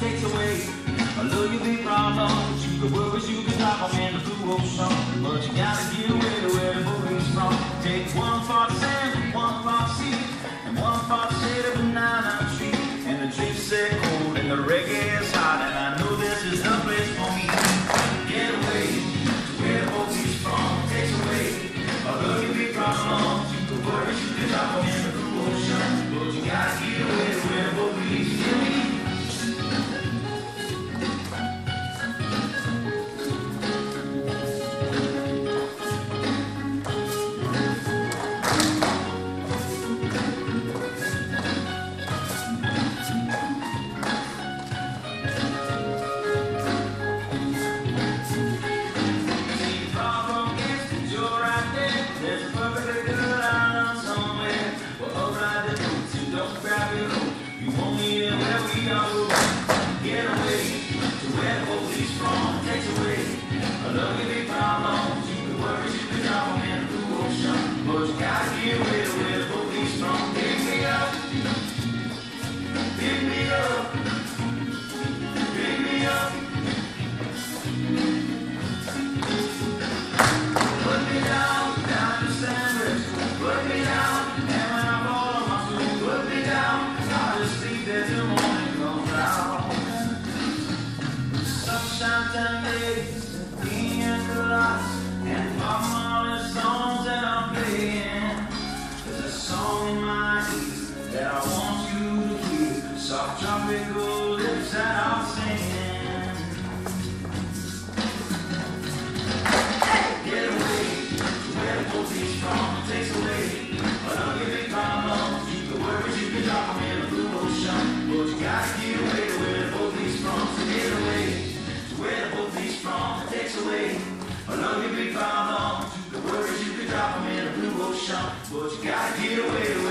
takes away a little your big problems. You can worry, you can drop them in the blue ocean, but you gotta get away to where the boat is from. Take one for the sand, one for the sea, and one for the shade of a banana tree. And the drinks set cold and the reggae is hot, and I know this is the place for me. Get away to where the boat is from. Takes away a little your big problems. You can worry, you can drop them in the blue ocean, but you gotta get away to where the boat is. Feel me? But you gotta get away.